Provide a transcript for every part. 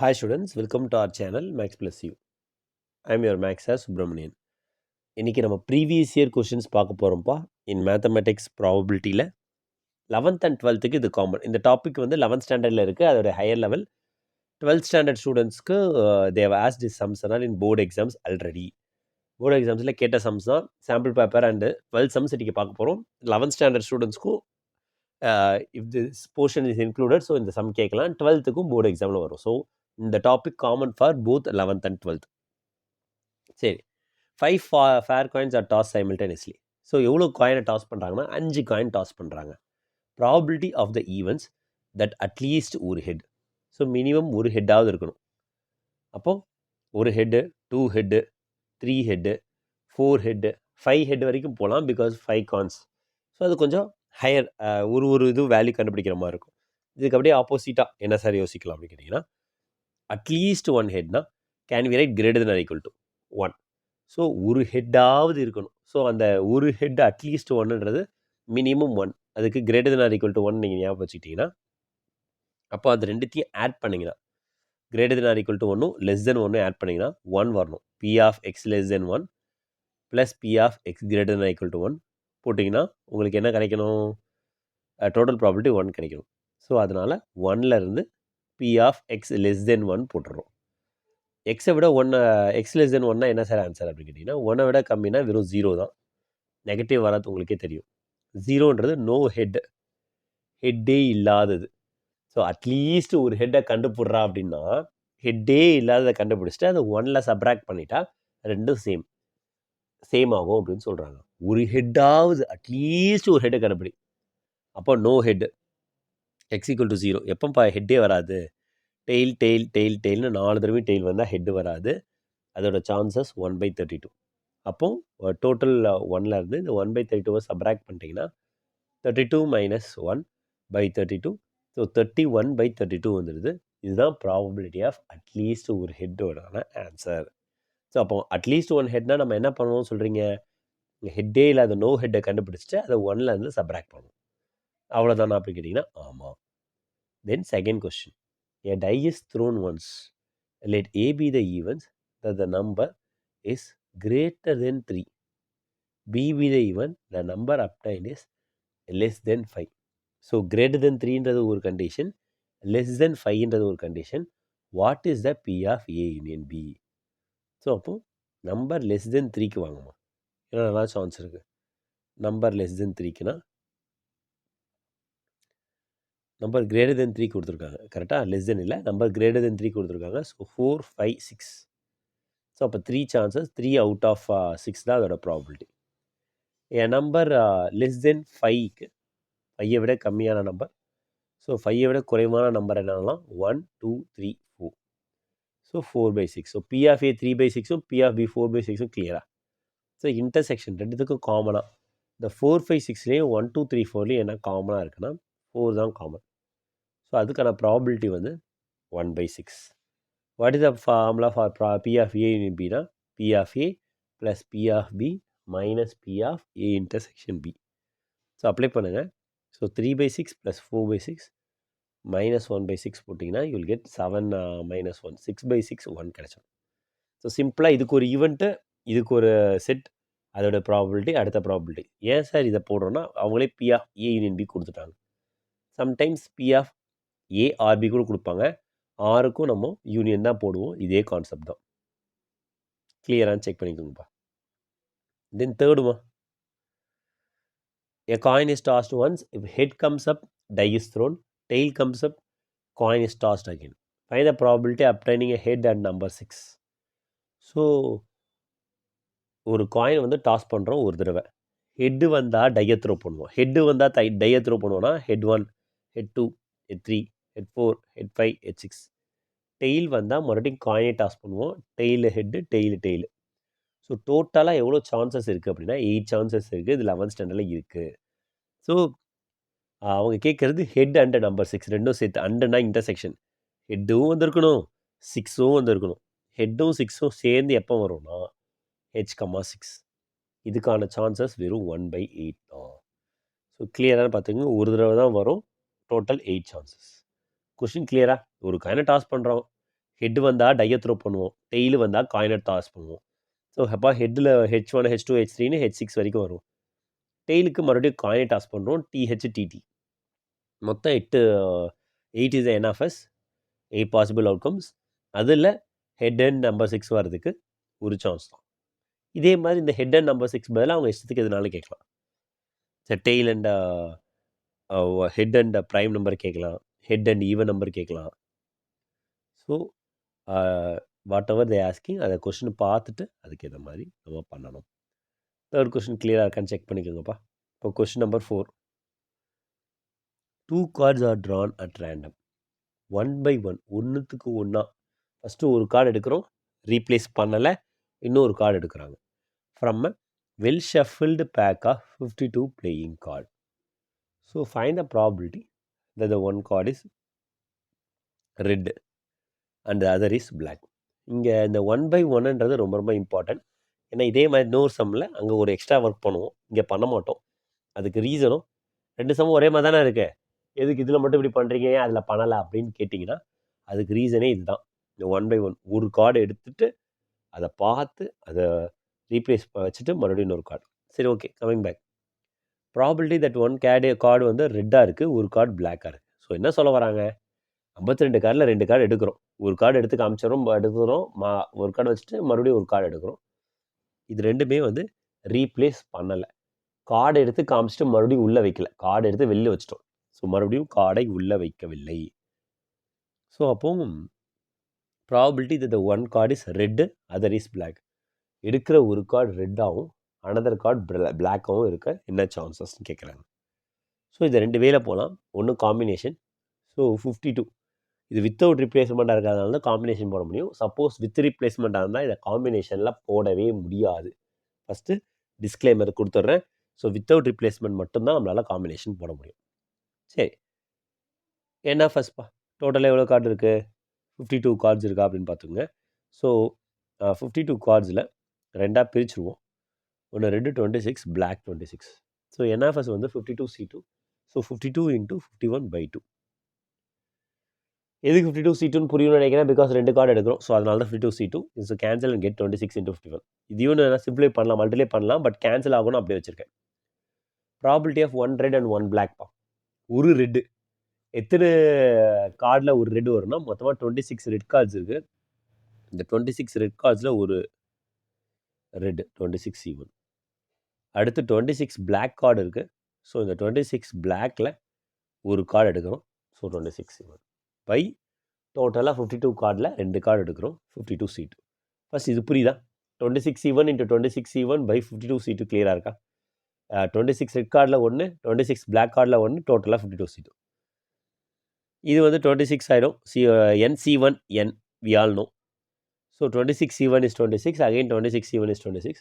Hi students, welcome to our channel Max Plus U. I am your Max as Subramanian. இன்னைக்கு நம்ம previous year questions பார்க்க போகிறோம்ப்பா. இன் mathematics ப்ராபபிலிட்டியில் 11th and 12th இது common. இந்த topic வந்து 11th ஸ்டாண்டர்டில் இருக்குது, அதோட ஹையர் லெவல். 12th ஸ்டாண்டர்ட் ஸ்டூடெண்ட்ஸ்க்கு தேவ் ஆஸ்ட் இஸ் சம்ஸ் ஆனால் இன் போர்டு எக்ஸாம்ஸ் ஆல்ரெடி. போர்டு எக்ஸாம்ஸில் கேட்ட சம்ஸ் தான் சாம்பிள் பேப்பர் அண்டு 12 சம்ஸ் இன்றைக்கி பார்க்க போகிறோம். 11th ஸ்டாண்டர்ட் ஸ்டூடெண்ட்ஸ்க்கும் if this portion is included, so இந்த சம் கேட்கலாம். 12th போர்டு எக்ஸாமில் வரும். ஸோ இந்த topic common for both 11th and 12th. சரி, 5 fair coins are toss simultaneously. So எவ்வளோ காயினை டாஸ் பண்ணுறாங்கன்னா 5 காயின் டாஸ் பண்ணுறாங்க. Probability of the events that at least ஒரு ஹெட். ஸோ மினிமம் ஒரு ஹெட்டாவது இருக்கணும். அப்போது ஒரு head, 2 head, 3 head, 4 head, 5 head வரைக்கும் போகலாம். Because 5 coins. ஸோ அது கொஞ்சம் ஹையர், ஒரு இது வேல்யூ கண்டுபிடிக்கிற மாதிரி இருக்கும். இதுக்கு அப்படியே ஆப்போசிட்டாக என்ன சார் யோசிக்கலாம் அப்படின்னு கேட்டிங்கன்னா, அட்லீஸ்ட் 1 ஹெட்னா can we write greater than or equal to 1. So ஒரு ஹெட்டாவது இருக்கணும். ஸோ அந்த ஒரு ஹெட் அட்லீஸ்ட் 1ன்றது மினிமம் 1. அதுக்கு greater than or equal to 1 நீங்கள் ஞாபகம் வச்சுக்கிட்டிங்கன்னா, அப்போ அது ரெண்டுத்தையும் ஆட் பண்ணிங்கன்னா greater than or equal to 1 less than 1 add பண்ணிங்கன்னா 1 வரணும். P of X less than 1 plus P of X greater than or equal to 1 போட்டிங்கன்னா உங்களுக்கு என்ன கிடைக்கணும்? டோட்டல் ப்ராபபிலிட்டி 1 கிடைக்கணும். ஸோ அதனால் 1லேருந்து P of X less than 1 போட்டுடுறோம். எக்ஸை விட 1, எக்ஸ் லெஸ் தென் 1னா என்ன சார் ஆன்சர் அப்படின்னு கேட்டிங்கன்னா, 1 விட கம்மினா வெறும் 0 தான். நெகட்டிவ் வராது, உங்களுக்கே தெரியும். 0ன்றது நோ ஹெட், ஹெட்டே இல்லாதது. ஸோ அட்லீஸ்ட் ஒரு ஹெட்டை கண்டுபிடுறா அப்படின்னா ஹெட்டே இல்லாததை கண்டுபிடிச்சிட்டு அதை 1ல் சப்ராக்ட் பண்ணிட்டா ரெண்டும் சேம் ஆகும் அப்படின்னு சொல்கிறாங்க. ஒரு ஹெட்டாவது அட்லீஸ்ட் ஒரு ஹெட்டை கண்டுபிடி. அப்போ no head, X equal to 0. எப்போப்பா ஹெட்டே வராது? டெய்ல் டெய்ல் டெய்ல் டெய்ல்னு 4 தடவை டெய்ல் வந்தால் ஹெட்டு வராது. அதோட சான்சஸ் 1/32. அப்போது டோட்டல் 1லேருந்து இந்த 1/32 சப்ராக்ட் பண்ணிட்டீங்கன்னா 32 மைனஸ் 1/32. ஸோ 31/32 வந்துடுது. இதுதான் ப்ராபபிலிட்டி ஆஃப் அட்லீஸ்ட் ஒரு ஹெட்டோடான ஆன்சர். ஸோ அப்போ அட்லீஸ்ட் 1 ஹெட்னா நம்ம என்ன பண்ணுவோம் சொல்கிறீங்க? ஹெட்டே இல்லாத நோ ஹெட்டை கண்டுபிடிச்சிட்டு அதை 1லேருந்து சப்ராக்ட் பண்ணுவோம். அவ்வளோதானா அப்படின்னு கேட்டிங்கன்னா ஆமாம். Then second question. A die is thrown once. Let A be the events that the number is greater than 3. B be the event the number obtained is less than 5. So greater than 3ன்றது ஒரு condition, less than 5ன்றது ஒரு condition. What is the P of A union B? So அப்போது number less than 3க்கு வாங்கம்மா. ஏன்னா நல்லா chance இருக்குது. நம்பர் லெஸ் தென் 3க்குனா நம்பர் கிரேட்டர் தென் 3 கொடுத்துருக்காங்க. கரெக்டாக? லெஸ் தென் இல்லை, நம்பர் கிரேட்டர் தென் 3 கொடுத்துருக்காங்க. ஸோ 4, 5, 6. ஸோ அப்போ 3 சான்சஸ், 3 அவுட் ஆஃப் 6 தான் அதோட ப்ராபபிலிட்டி. என் நம்பர் லெஸ் தென் 5க்கு 5ஐ விட கம்மியான நம்பர். ஸோ 5ஐ விட குறைவான நம்பர் என்னென்னலாம் 1, 2, 3, 4. So 4/6. So P of A 3/6ம் பி ஆஃப் பி 4/6ம் கிளியரா? ஸோ இன்டர்செக்ஷன் ரெண்டுத்துக்கும் காமனாக இந்த 4, 5, 6லேயும் 1, 2, 3, 4லேயும் என்ன காமனாக இருக்குன்னா 4 தான் காமன். ஸோ அதுக்கான ப்ராபபிலிட்டி வந்து 1/6. What is the formula for P of A union பினா P of A plus P of B minus P of A intersection B. So apply பண்ணுங்கள். ஸோ 3/6 ப்ளஸ் 4/6 மைனஸ் 1/6 போட்டிங்கன்னா யூ வில் கெட் 7 மைனஸ் 1 6/6 1 கிடச்சிடும். So சிம்பிளாக இதுக்கு ஒரு event, இதுக்கு ஒரு set, அதோட ப்ராபபிலிட்டி, அடுத்த ப்ராபபிலிட்டி. ஏன் சார் இதை போடுறோன்னா அவங்களே P of A union B கொடுத்துட்டாங்க. Sometimes P of A or P கூட கொடுப்பாங்க. ஆருக்கும் நம்ம யூனியன் தான் போடுவோம். இதே கான்செப்ட் தான். கிளியரானு செக் பண்ணிக்கோங்கப்பா. தென் தேர்டுமா, a coin is tossed once. If head comes up, die is thrown. Tail comes up, coin is tossed again. Find the probability of obtaining a head and number 6. So ஒரு coin வந்து toss பண்ணுறோம் ஒரு தடவை. Head வந்தால் டையை throw பண்ணுவோம். Head வந்தால் டையை throw பண்ணுவோன்னா head 1, head 2, head 3, head 4, head 5, head 6. Tail வந்தால் மறுபடியும் காயினை டாஸ் பண்ணுவோம். Tail head, tail. ஸோ டோட்டலாக எவ்வளோ சான்சஸ் இருக்குது அப்படின்னா 8 சான்சஸ் இருக்குது. இது 11th ஸ்டாண்டர்டில் இருக்குது. ஸோ அவங்க கேட்குறது ஹெட் அண்ட் நம்பர் 6 ரெண்டும் சேர்த்து. அண்டுனா இன்டர்செக்ஷன், ஹெட்டும் வந்திருக்கணும், 6ம் வந்திருக்கணும். ஹெட்டும் 6ம் சேர்ந்து எப்போ வரும்னா H,6. இதுக்கான சான்சஸ் வெறும் 1/8 தான். ஸோ கிளியரானு பார்த்துங்க. ஒரு தடவை தான் வரும். Total 8 chances. கொஷின் கிளியரா? ஒரு காயினை டாஸ் பண்ணுறோம். ஹெட் வந்தால் டைய த்ரோ பண்ணுவோம், டெய்லு வந்தால் காயினை டாஸ் பண்ணுவோம். ஸோ அப்போ ஹெட்டில் H1 H2 H3ன்னு H6 வரைக்கும் வரும். டெய்லுக்கு மறுபடியும் காயினை டாஸ் பண்ணுறோம், THTT. மொத்தம் 8 இஸ் NFS, 8 பாசிபிள் அவுட்கம்ஸ். அதில் ஹெட் அண்ட் நம்பர் 6 வர்றதுக்கு ஒரு சான்ஸ் தான். இதே மாதிரி இந்த ஹெட் அண்ட் நம்பர் 6 பதிலாக அவங்க இஷ்டத்துக்கு எதுனாலும் கேட்கலாம். சரி, tail and head and prime number கேட்கலாம், ஹெட் அண்ட் ஈவன் நம்பர் கேட்கலாம். So what ever they asking அதை கொஷின் பார்த்துட்டு அதுக்கு ஏற்ற மாதிரி நம்ம பண்ணணும். தேர்ட் கொஷின் கிளியராக இருக்கான்னு செக் பண்ணிக்கோங்கப்பா. இப்போ question number 4. 2 cards are drawn at random, 1 by 1, ஒன்றுத்துக்கு ஒன்றா. ஃபஸ்ட்டு ஒரு கார்டு எடுக்கிறோம், ரீப்ளேஸ் பண்ணலை, இன்னொரு கார்டு எடுக்கிறாங்க. From a well shuffled pack of 52 playing card. So find the probability that the one card is red and the other is black. இங்கே இந்த 1 by 1ன்றது ரொம்ப ரொம்ப இம்பார்ட்டன்ட். ஏன்னா இதே மாதிரி இன்னொரு சம்மில் அங்கே ஒரு எக்ஸ்ட்ரா ஒர்க் பண்ணுவோம், இங்கே பண்ண மாட்டோம். அதுக்கு ரீசனும் 2 சம்மும் ஒரே மாதிரி தானே இருக்கு, எதுக்கு இதில் மட்டும் இப்படி பண்ணுறீங்க அதில் பண்ணலை அப்படின்னு கேட்டிங்கன்னா அதுக்கு ரீசனே இதுதான். இந்த 1 by 1 ஒரு கார்டு எடுத்துகிட்டு அதை பார்த்து அதை ரீப்ளேஸ் வச்சுட்டு மறுபடியும் இன்னொரு கார்டு. சரி, okay, coming back. Probability that one card வந்து ரெட்டாக இருக்குது, ஒரு கார்டு பிளாக்காக இருக்குது. ஸோ என்ன சொல்ல வராங்க, 52 கார்டில் 2 கார்டு எடுக்கிறோம், ஒரு கார்டு எடுத்து காமிச்சிடும், எடுத்துக்கிறோம், ஒரு கார்டு வச்சுட்டு மறுபடியும் ஒரு கார்டு எடுக்கிறோம். இது ரெண்டுமே வந்து ரீப்ளேஸ் பண்ணலை. கார்டை எடுத்து காமிச்சிட்டு மறுபடியும் உள்ளே வைக்கல, கார்டு எடுத்து வெளில வச்சிட்டோம். ஸோ மறுபடியும் கார்டை உள்ளே வைக்கவில்லை. ஸோ அப்போ probability that one card is red, other is black. எடுக்கிற ஒரு கார்டு ரெட்டாகவும் அனதர் கார்டு பிளாக்காகவும் இருக்க என்ன சான்சஸ்ன்னு கேட்குறாங்க. ஸோ இது 2 வேல போகலாம். ஒன்று காம்பினேஷன். ஸோ 52 இது வித்தவுட் ரிப்ளேஸ்மெண்ட்டாக இருக்கிறதுனால தான் காம்பினேஷன் போட முடியும். சப்போஸ் வித் ரிப்ளேஸ்மெண்ட்டாக இருந்தால் இதை காம்பினேஷனில் போடவே முடியாது. ஃபஸ்ட்டு டிஸ்க்ளைமர் கொடுத்துட்றேன். ஸோ வித்தவுட் ரிப்ளேஸ்மெண்ட் மட்டும்தான் நம்மளால் காம்பினேஷன் போட முடியும். சரி, என்ன ஃபஸ்ட்ப்பா டோட்டலாக எவ்வளோ கார்டு இருக்குது, 52 கார்ட்ஸ் இருக்கா அப்படின்னு பார்த்துக்குங்க. ஸோ 52 கார்ட்ஸில் ரெண்டாக பிரிச்சுருவோம். ஒன்று ரெட்டு 26, பிளாக் 26. ஸோ NFS வந்து 52C2. ஸோ 52 × 51/2. எதுக்கு 52C2ன்னு புரியும்னு நினைக்கிறேன், பிகாஸ் 2 கார்டு எடுக்கிறோம். ஸோ அதனால தான் 52C2. So cancel and get 26 × 51. இதையும் நான் சிம்பிளை பண்ணலாம், மல்டிப்ளை பண்ணலாம், பட் கேன்சல் ஆகும்னு அப்படியே வச்சுருக்கேன். ப்ராபிலிட்டி ஆஃப் 1 ரெட் அண்ட் 1 பிளாக்ப்பா. ஒரு ரெட்டு எத்தனை கார்டில் ஒரு ரெட் வரும்னா மொத்தமாக 26 ரெட் கார்ட்ஸ் இருக்குது. இந்த 26 ரெட் கார்ட்ஸில் ஒரு ரெட் 26C1. அடுத்து 26 பிளாக் கார்டு இருக்குது. ஸோ இந்த 26 பிளாக்கில் ஒரு கார்டு எடுக்கிறோம். ஸோ 26C1 பை டோட்டலாக 52 கார்டில் 2 கார்டு எடுக்கிறோம், 52C2. ஃபஸ்ட் இது புரியுதா? 26C1 × 26C1 பை 52C2 கிளியராக இருக்கா? 26 ரெட் கார்டில் 1, 26 பிளாக் கார்டில் 1, டோட்டலாக 52C2. இது வந்து 26 ஆகிடும். NC1 N we all know. So 26C1 is 26, again 26C1 is 26.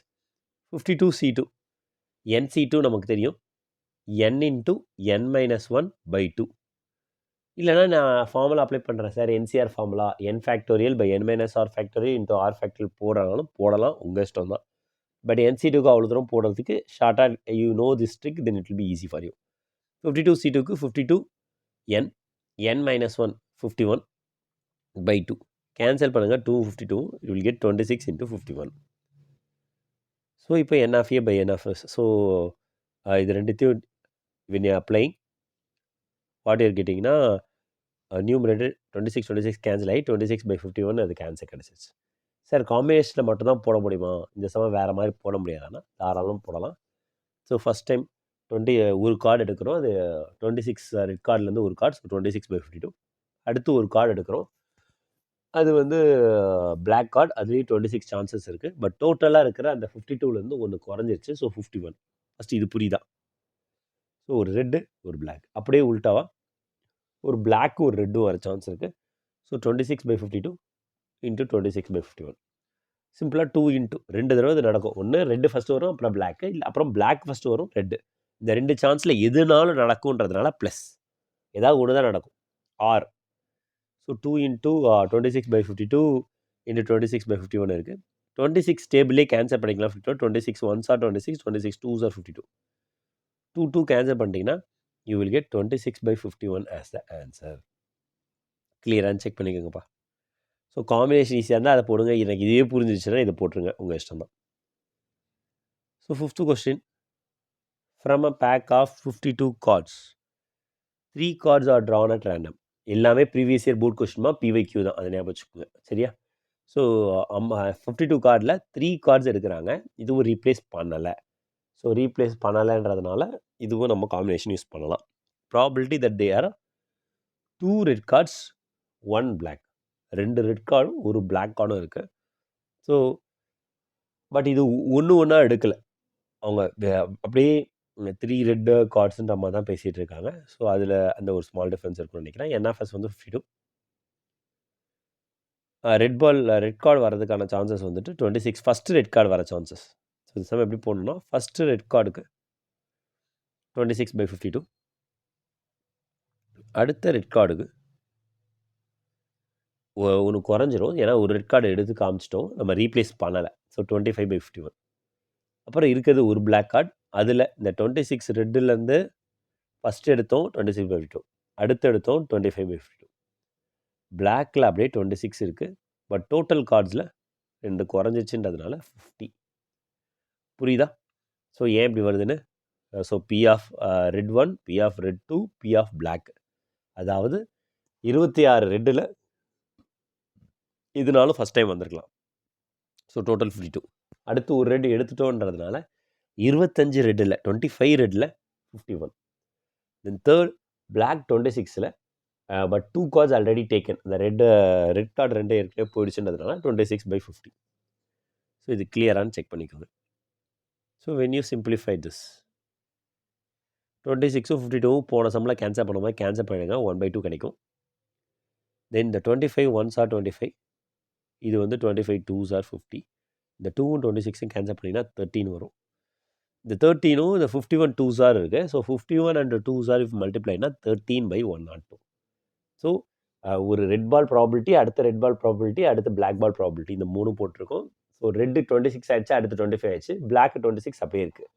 52C2 NC2 நமக்கு தெரியும், N × N-1/2. இல்லைனா நான் ஃபார்முலா அப்ளை பண்ணுறேன் sir, NCR formula N factorial by N - R factorial × R factorial போடுறாலும் போடலாம், உங்கள் இஷ்டம் தான். பட் NC2க்கு அவ்வளோ தூரம் போடுறதுக்கு ஷார்ட்டாக you know this trick, then it will be easy for you. 52C2க்கு 52 N N-1 51/2 கேன்சல் பண்ணுங்கள், 252 you will get 26 × 51. ஸோ இப்போ NFA பை NFS. ஸோ இது ரெண்டுத்தையும் when you are applying what you are gettingனா நியூமரேட்டர் 26 கேன்சல் ஆகி 26/51 அதுக்கு answer கிடச்சிச்சு. Sir காம்பினேஷனில் மட்டும்தான் போட முடியுமா, இந்த சமயம் வேறு மாதிரி போட முடியாதானா? தாராளம் போடலாம். ஸோ ஃபஸ்ட் டைம் ஒரு கார்டு எடுக்கிறோம், அது 26 ரெட் கார்ட்லேருந்து ஒரு கார்டு, ஸோ 26/52. அடுத்து ஒரு கார்டு எடுக்கிறோம், அது வந்து பிளாக் கார்டு, அதுலேயும் 26 சான்சஸ் இருக்குது. பட் டோட்டலாக இருக்கிற அந்த 52லேருந்து ஒன்று குறைஞ்சிருச்சு, ஸோ 51. ஃபஸ்ட்டு இது புரியுதா? ஸோ ஒரு ரெட்டு ஒரு பிளாக், அப்படியே உல்ட்டாவா ஒரு பிளாக்கு ஒரு ரெட்டும் வர சான்ஸ் இருக்குது. ஸோ 26/52 × 26/51. சிம்பிளாக 2 × 2 தடவை இது நடக்கும். ஒன்று ரெட்டு ஃபஸ்ட்டு வரும், அப்புறம் பிளாக்கு, இல்லை அப்புறம் பிளாக் ஃபஸ்ட்டு வரும், ரெட்டு. இந்த 2 சான்ஸில் எதுனாலும் நடக்கும்ன்றதுனால ப்ளஸ் ஏதாவது ஒன்று தான் நடக்கும், ஆர். ஸோ 2 × 26/52 × 26/51 இருக்குது. 26 டேபிளே கேன்சல் பண்ணிக்கலாம். 26 1s are 26, 26 2s are 52. 2 cancel பண்ணிட்டீங்கன்னா you will get 26/51 as the answer. கிளியரான்னு செக் பண்ணிக்கோங்கப்பா. ஸோ காம்பினேஷன் ஈஸியாக இருந்தால் அதை போடுங்க. எனக்கு இதே புரிஞ்சிச்சுன்னா இதை போட்டுருங்க, உங்கள் இஷ்டம் தான். So 5th question. From a pack of 52 cards 3 cards are drawn at random. எல்லாமே ப்ரீவியஸ் இயர் போர்ட் கொஸ்டின்மா, பிவைக்யூ தான், அதை ஞாபகம் வச்சுக்கோங்க. சரியா? ஸோ 52 கார்டில் 3 கார்ட்ஸ் எடுக்கிறாங்க. இதுவும் ரீப்ளேஸ் பண்ணலை. ஸோ ரீப்ளேஸ் பண்ணலைன்றதுனால இதுவும் நம்ம காம்பினேஷன் யூஸ் பண்ணலாம். Probability that they are 2 red cards 1 black. 2 red கார்டும் 1 பிளாக் கார்டும் இருக்குது. ஸோ பட் இது ஒன்றா எடுக்கலை. அவங்க அப்படியே 3 ரெட் கார்ட்ஸுன்ற மாதிரி தான் பேசிகிட்டு இருக்காங்க. ஸோ அதில் அந்த ஒரு ஸ்மால் டிஃப்ரென்ஸ் இருக்குன்னு நினைக்கிறேன். என்எஃப்எஸ் வந்து 52. ரெட் கார்டு வரதுக்கான சான்சஸ் வந்துட்டு 26. ஃபஸ்ட்டு ரெட் கார்டு வர சான்சஸ். ஸோ இந்த சமயம் எப்படி போடணும்னா, ஃபஸ்ட்டு ரெட் கார்டுக்கு 26/52. அடுத்த ரெட் கார்டுக்கு ஒன்று குறைஞ்சிரும். ஏன்னா ஒரு ரெட் கார்டு எடுத்து காமிச்சிட்டோம், நம்ம ரீப்ளேஸ் பண்ணலை. ஸோ 25/51. அப்புறம் இருக்கிறது ஒரு பிளாக் கார்டு. அதில் இந்த 26 ரெட்டுலேருந்து ஃபஸ்ட்டு எடுத்தோம் 26/52, அடுத்து எடுத்தோம் 25/52. பிளாக்கில் அப்படியே 26 இருக்குது. பட் டோட்டல் கார்ட்ஸில் 2 குறைஞ்சிச்சுன்றதுனால 50. புரியுதா? ஸோ ஏன் இப்படி வருதுன்னு. So P of red 1, P of red 2, P of black. அதாவது 26 ரெட்டில் இதனாலும் ஃபஸ்ட் டைம் வந்திருக்கலாம். So total 52. அடுத்து ஒரு ரெட் எடுத்துட்டோன்றதுனால 25 ரெட்டில் 25 ரெட்டில் 51. தென் தேர்ட் பிளாக் 26ல் பட் 2 கார்ட்ஸ் ஆல்ரெடி டேக்கன். இந்த ரெட் கார்டு 2 ஏற்கனவே போயிடுச்சுன்றதுனால 26/50. ஸோ இது கிளியரானு செக் பண்ணிக்கோங்க. So when you simplify this, 26ம் 52ம் போன சம்மில் கேன்சல் பண்ண மாதிரி கேன்சல் பண்ணிடுங்க, 1/2 கிடைக்கும். தென் இந்த 25 1s are 25. இது வந்து 25 2s are 50. இந்த 2ம் 26ம் கேன்சல் பண்ணிங்கன்னா 13 வரும். இந்த 13ம் இந்த 51 2s are இருக்குது. So 51 and 2s are if multiplyனா 13/102. So ஒரு ரெட் பால் ப்ராபிலிட்டி, அடுத்த ரெட் பால் ப்ராபிலிட்டி, அடுத்த பிளாக் பால் ப்ராபிலிட்டி, இந்த 3 போட்டிருக்கோம். ஸோ ரெட்டு 26 ஆயிடுச்சு, அடுத்து 25 ஆயிடுச்சு. பிளாக் 26 அப்படியே இருக்குது.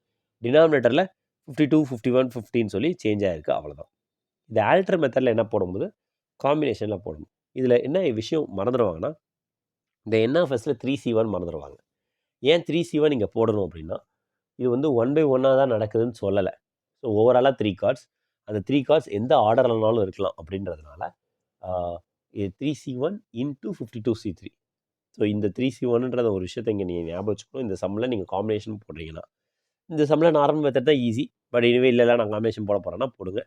டினாமினேட்டரில் 52 51 15 சொல்லி சேஞ்ச் ஆகிருக்கு, அவ்வளோதான். இந்த ஆல்டர் மெத்தடில் என்ன போடும்போது காம்பினேஷனில் போடணும். இதில் என்ன விஷயம் மறந்துடுவாங்கன்னா, இந்த என்எஃப்எஸில் 3C1 மறந்துடுவாங்க. ஏன் 3C1 இங்கே போடணும் அப்படின்னா, இது வந்து 1/1 தான் நடக்குதுன்னு சொல்லலை. ஸோ ஓவராலாக 3 கார்ட்ஸ், அந்த 3 கார்ட்ஸ் எந்த ஆர்டர்லனாலும் இருக்கலாம் அப்படின்றதுனால 3C1 into 52C3. ஸோ இந்த 3C1ன்ற ஒரு விஷயத்தை இங்கே நீங்கள் ஞாபகம் வச்சுக்கணும். இந்த சம்மில் நீங்கள் காம்பினேஷன் போடுறீங்கன்னா, இந்த சம்மில் நார்மல் மெத்தட் தான் ஈஸி. பட் இனிமேல் இல்லை நான் காம்பினேஷன் போட போகிறேன்னா போடுங்க.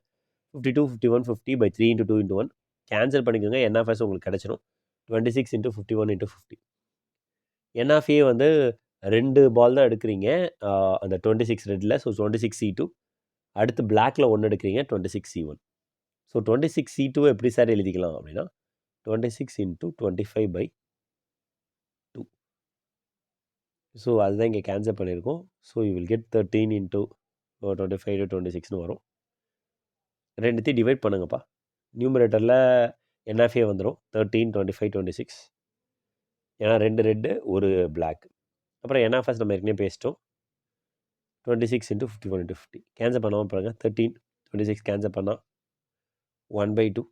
52 51 50/3 into 2 into 1 கேன்சல் பண்ணிக்கோங்க. என்எஃப்எஸ் உங்களுக்கு கிடச்சிரும். 26 into 51 into 50. என்எஃப்ஏ வந்து 2 பால் தான் எடுக்கிறீங்க அந்த 26 ரெட்டில். So 26C2. அடுத்து பிளாக்கில் 1 எடுக்கிறீங்க, 26C1. ஸோ 26C2 எப்படி சார் எழுதிக்கலாம் அப்படின்னா, 26 into 25/2. ஸோ அதுதான் இங்கே கேன்சல் பண்ணியிருக்கோம். So you will get 13 into 25 to 26னு வரும். ரெண்டுத்தையும் டிவைட் பண்ணுங்கப்பா. நியூமரேட்டரில் என்எஃப்ஏ வந்துடும் 13 25 26. ஏன்னா 2 ரெட்டு 1 பிளாக். அப்புறம் என்எஃப்எஸ் நம்ம ஏற்கனவே பேசிட்டோம். 26 into 51 into 50 கேன்சல் பண்ணாமல் பாருங்கள். 13 26 கேன்சல் பண்ணால் 1/2.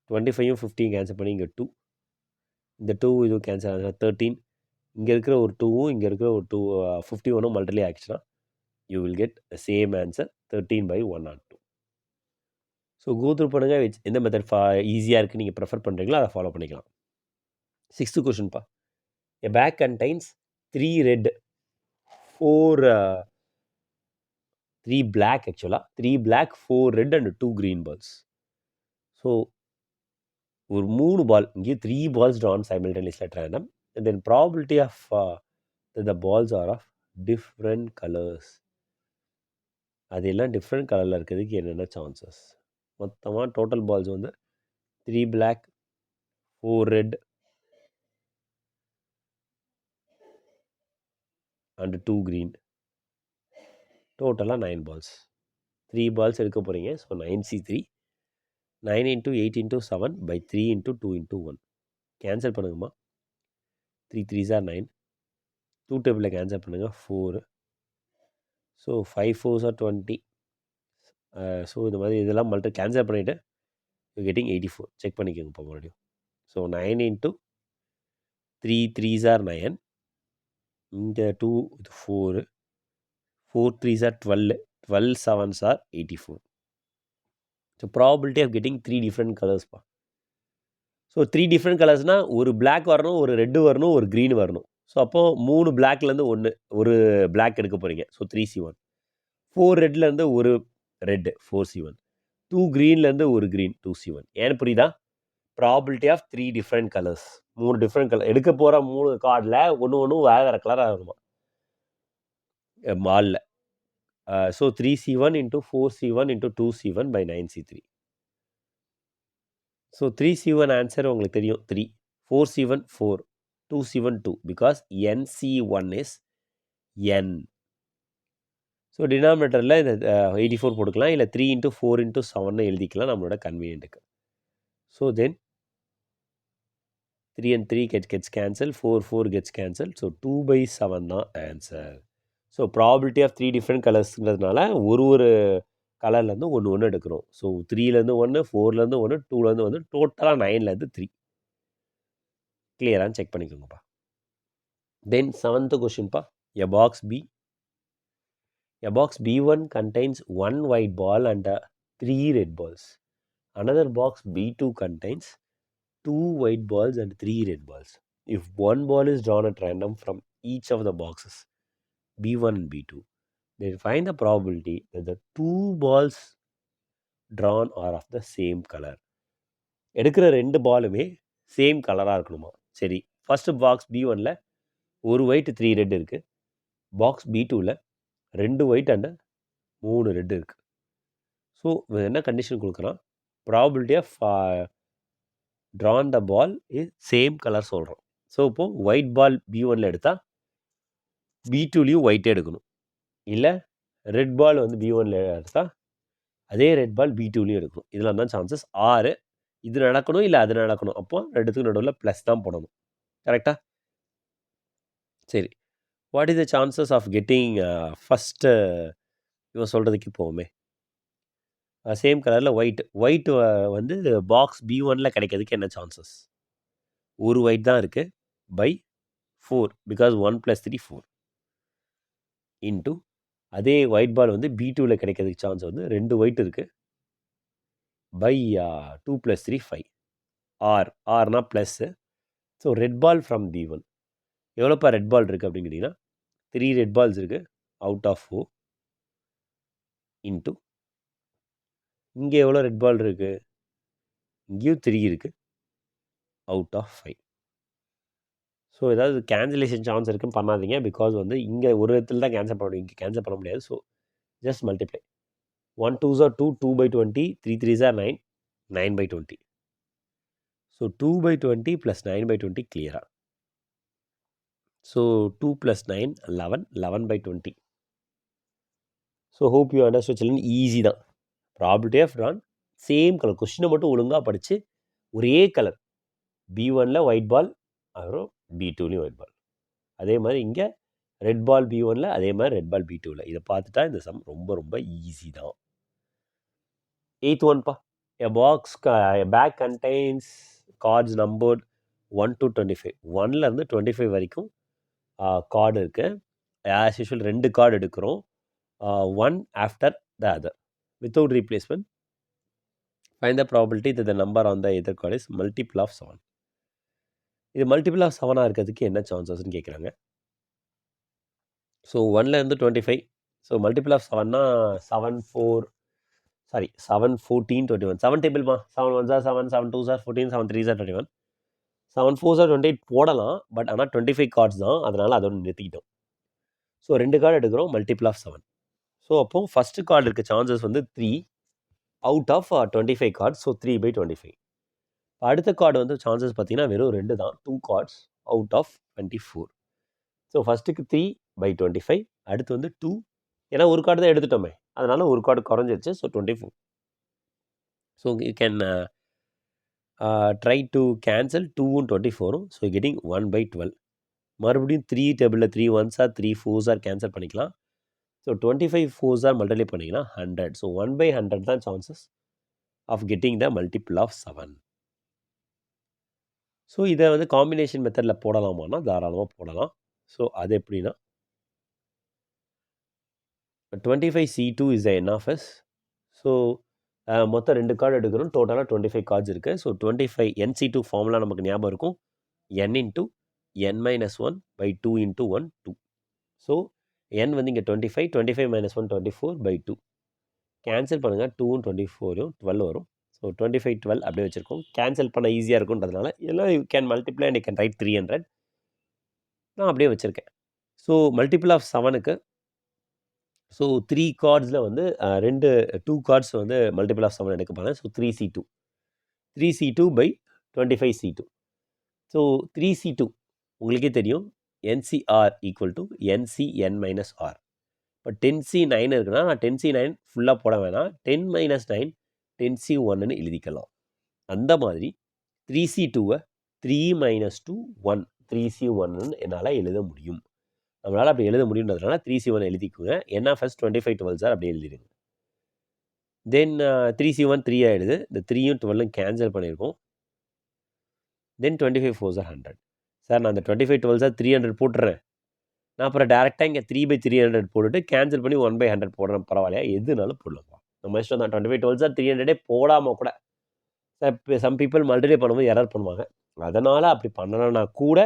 25ம் 50 கேன்சல் பண்ணி இங்கே 2. இந்த 2 இதுவும் கேன்சல் ஆகுதுன்னா 13. இங்கே இருக்கிற ஒரு 2வும் இங்கே இருக்கிற ஒரு 2 51ம் மல்டிப்ளை ஆகிடுச்சுன்னா you will get same answer 13/102. So go through பண்ணுங்கள். எந்த மெத்தட் ஈஸியாக இருக்குது நீங்கள் ப்ரிஃபர் பண்ணுறீங்களோ அதை ஃபாலோ பண்ணிக்கலாம். 6th கொஷின்ப்பா. A pack contains 3 red 3 black. ஆக்சுவலாக 3 black 4 red and 2 green balls. So ஒரு 3 பால், இங்கே 3 balls drawn simultaneously at random, and then probability of the balls are of different colors. அது எல்லாம் டிஃப்ரெண்ட் கலரில் இருக்கிறதுக்கு என்னென்ன சான்சஸ்? மொத்தமாக டோட்டல் பால்ஸ் வந்து 3 black 4 red and 2 green. டோட்டலாக 9 balls. 3 balls எடுக்க போகிறீங்க. So 9C3. 9 into 8 into 7/3 into 2 into 1 cancel பண்ணுங்கம்மா. 3 3s are 9. 2 டேபிளில் கேன்சல் பண்ணுங்கள் 4. So 5 4s are 20. ஸோ இந்த மாதிரி இதெல்லாம் கேன்சல் பண்ணிவிட்டு யூ கெட்டிங் 84. செக் பண்ணிக்கோங்க இப்போ மறுபடியும். So 9 into 3 3s are 9. இங்கே 2 இது 4. 4 3s are 12. 12 7s are 84. So probability of getting 3 different colors பா. ஸோ 3 டிஃப்ரெண்ட் கலர்ஸ்னால் ஒரு பிளாக் வரணும், ஒரு ரெட்டு வரணும், ஒரு க்ரீன் வரணும். ஸோ அப்போது 3 பிளாக்லேருந்து ஒரு பிளாக் எடுக்க போகிறீங்க. So 3C1. 4 ரெட்லேருந்து ஒரு ரெட்டு 4C1. 2 க்ரீன்லேருந்து ஒரு க்ரீன் 2C1. ஏன்னு புரியுதா? Probability of 3 different colours. 3 different colour எடுக்க போகிற 3 கார்டில் ஒன்று வேறு கலராக இருக்குமா மாலில். So 3C1 into 4C1 into 2C1 by 9C3. So 3C1 answer உங்களுக்கு தெரியும் 3. 4C1 4. 2C1 2 because NC1 is N. So டினாமினேட்டரில் இந்த 84 போட்டுக்கலாம், இல்லை 3 into 4 into 7 எழுதிக்கலாம் நம்மளோட கன்வீனியன்ட்டுக்கு. So then 3 and 3 gets cancelled, 4 4 gets cancelled. So 2/7 தான் answer. So probability of 3 different கலர்ஸ்ங்கிறதுனால ஒரு கலர்லேருந்து ஒன்று எடுக்கிறோம். ஸோ 3லேருந்து 1, 4லேருந்து 1, 2லேருந்து 1, டோட்டலாக 9லேருந்து 3. கிளியரான்னு செக் பண்ணிக்கோங்கப்பா. தென் 7th கொஷின்ப்பா. A box B1 contains 1 white ball and 3 red balls. Another box B2 contains 2 white balls and 3 red balls. If one ball is drawn at random from each of the boxes B1 and B2, then find the probability that the 2 balls drawn are of the same color. எடுக்கிற 2 பாலுமே same கலராக இருக்கணுமா? சரி, first box B1ல் ஒரு white 3 red இருக்குது. Box B2வில் 2 white and 3 red இருக்குது. So என்ன கண்டிஷன் கொடுக்குறான்? Probability of drawn the ball is same colour சொல்கிறோம். ஸோ இப்போது ஒயிட் பால் B1ல் எடுத்தால் B2லையும் ஒயிட்டே எடுக்கணும். இல்லை ரெட் பால் வந்து B1ல் எடுத்தால் அதே ரெட் பால் B2லையும் எடுக்கணும். இதெல்லாம் தான் சான்சஸ் 6. இது நடக்கணும், இல்லை அது நடக்கணும். அப்போ ரெண்டுத்துக்கு நடுவில் ப்ளஸ் தான் போடணும். கரெக்டாக? சரி, what is the chances of getting first இவன் சொல்கிறதுக்கு போவோமே, சேம் கலரில் ஒயிட் வந்து பாக்ஸ் B1ல் கிடைக்கிறதுக்கு என்ன சான்சஸ்? ஒரு ஒயிட் தான் இருக்குது பை 4 பிகாஸ் 1 + 3 4 இன்ட்டு அதே ஒயிட் பால் வந்து B2வில் கிடைக்கிறதுக்கு சான்ஸ் வந்து 2 ஒயிட் இருக்குது பை 2 + 3 5. ஆர்னா plus. So red ball from B1 எவ்வளோப்பா ரெட் பால் இருக்குது அப்படின்னு கேட்டிங்கன்னா 3 ரெட் பால்ஸ் இருக்குது அவுட் ஆஃப் 4 இன்ட்டு இங்கே எவ்வளோ ரெட் பால் இருக்குது? இங்கேயும் 3 இருக்குது அவுட் ஆஃப் 5. ஸோ ஏதாவது கேன்சலேஷன் சான்ஸ் இருக்குன்னு பண்ணாதீங்க. பிகாஸ் வந்து இங்கே ஒரு இடத்துல தான் கேன்சல் பண்ண முடியும், இங்கே கேன்சல் பண்ண முடியாது. So just multiply. 1 2s are 2, 2/20, 3 3s are 9, 9/20. So 2/20 + 9/20 கிளியரா. So 2 + 9 11, 11/20. So hope you understand children. Easy தான். Probability of drawn same colour. கொஸ்டினை மட்டும் ஒழுங்காக படித்து ஒரே கலர் B1ல் ஒயிட் பால், அப்புறம் B2லையும் ஒயிட் பால். அதே மாதிரி இங்கே ரெட் பால் B1ல், அதே மாதிரி ரெட் பால் B2வில். இதை பார்த்துட்டா இந்த சம் ரொம்ப ரொம்ப ஈஸி தான். 8th ஒன்ப்பா. A bag contains cards numbered 1 to 25. 1லேருந்து 25 வரைக்கும் கார்டு இருக்குது. ஆஸ் யூஷுவல் 2 கார்டு எடுக்கிறோம். 1 after the other without replacement. Find the probability that the number on the either card is multiple of 7. இது multiple of 7ஆக இருக்கிறதுக்கு என்ன சான்சஸ்ன்னு கேட்குறாங்க. So 1லேருந்து 25. So multiple of 7னா 7 14 21. 7 டேபிள்மா. 7 1s are 7, 7 2s are 14, 7 3s are 21, 7 4s are 28 போடலாம். But ஆனால் 25 கார்ட்ஸ் தான், அதனால் அதோட நிறுத்திக்கிட்டோம். ஸோ 2 கார்டு எடுக்கிறோம், மல்டிபிள் ஆஃப் 7. ஸோ அப்போது ஃபஸ்ட்டு கார்டு இருக்க சான்சஸ் வந்து 3 அவுட் ஆஃப் 25 கார்ட்ஸ். ஸோ 3/25. அடுத்த கார்டு வந்து சான்சஸ் பார்த்தீங்கன்னா வெறும் 2 தான், 2 கார்ட்ஸ் அவுட் ஆஃப் 24. ஸோ ஃபஸ்ட்டுக்கு 3/25, அடுத்து வந்து 2. ஏன்னா ஒரு கார்டு தான் எடுத்துட்டோமே, அதனால் ஒரு கார்டு குறைஞ்சிருச்சு. So 24. So you can try to cancel 2ம் 24ம். So getting 1/12. மறுபடியும் 3 டேபிளில் 3 1s are 3 4s are cancel பண்ணிக்கலாம். ஸோ 25 4s are மல்டிப்ளை பண்ணிங்கன்னா 100. ஸோ 1/100 தான் chances of getting the multiple of 7. So இதை வந்து காம்பினேஷன் மெத்தடில் போடலாமான்னா தாராளமாக போடலாம். ஸோ அது எப்படின்னா 25C2 is the N of S. So மொத்தம் 2 கார்டு எடுக்கிறோம். டோட்டலாக 25 கார்ட்ஸ் இருக்குது. ஸோ 25 NC2 ஃபார்முலா நமக்கு ஞாபகம் இருக்கும். n into n minus 1 by 2 into 1 2. So n வந்து இங்கே 25, 25 மைனஸ் 1 24 பை 2. கேன்சல் பண்ணுங்கள். 2ம் 24ம் 12 வரும். ஸோ 25 12 அப்படியே வச்சுருக்கோம். கேன்சல் பண்ண ஈஸியாக இருக்குன்றதுனால இதெல்லாம் you can multiply and you can write 300. நான் அப்படியே வச்சுருக்கேன். ஸோ மல்டிபிள் ஆஃப் 7க்கு ஸோ 3 கார்ட்ஸில் வந்து 2 கார்ட்ஸ் வந்து மல்டிபிள் ஆஃப் 7 எடுக்க போகிறேன். So 3C2. 3C2 by 25C2. So 3C2 உங்களுக்கே தெரியும் NCR equal to NCN minus r. இப்போ 10C9 இருக்குன்னா நான் 10C9 ஃபுல்லாக போட வேணாம். 10 மைனஸ் 9 10C1ன்னு எழுதிக்கலாம். அந்த மாதிரி 3C2வை 3 மைனஸ் 2 1 3C1ன்னு என்னால் எழுத முடியும். நம்மளால் அப்படி எழுத முடியுன்றதுனால 3C1 எழுதிக்குங்க. NFS 25 12 சார் அப்படி எழுதிடுங்க. தென் 3C1 3 ஆகிடுது. இந்த 3யும் 12ம் கேன்சல் பண்ணியிருக்கோம். தென் 25 4 சார் 100. சார் நான் அந்த 25 12 சார் 300 போட்டுறேன். நான் அப்புறம் டேரெக்டாக இங்கே 3/300 போட்டுட்டு கேன்சல் பண்ணி 1/100 போடுறேன். பரவாயில்லையா? எதுனாலும் போடலாம்ப்பா. நம்ம இஷ்டம் தான். 25 12 சார் 300 போடாமல் கூட சம் பீப்புள் மல்டிப்ளை பண்ணும்போது எரர் பண்ணுவாங்க. அதனால் அப்படி பண்ணலைன்னா கூட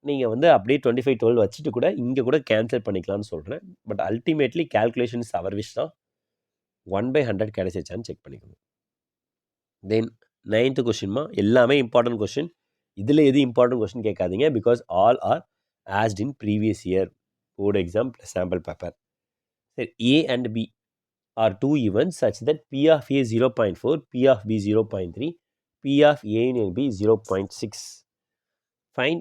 நீங்கள் வந்து அப்படியே 25 12 வச்சுட்டு கூட இங்கே கூட கேன்சல் பண்ணிக்கலாம்னு சொல்கிறேன். But ultimately calculations our wish தான். 1/100 கிடைச்சிச்சான்னு செக் பண்ணிக்கணும். தென் 9th கொஷின்மா எல்லாமே இம்பார்ட்டன்ட் கொஷின். இதில் எது இம்பார்ட்டன்ட் கொஷின் கேட்காதீங்க. Because all R asked in previous year board exam plus sample paper. சரி, A and B are two events such that P of A 0.4, P of B 0.3, P of A and B 0.6. Find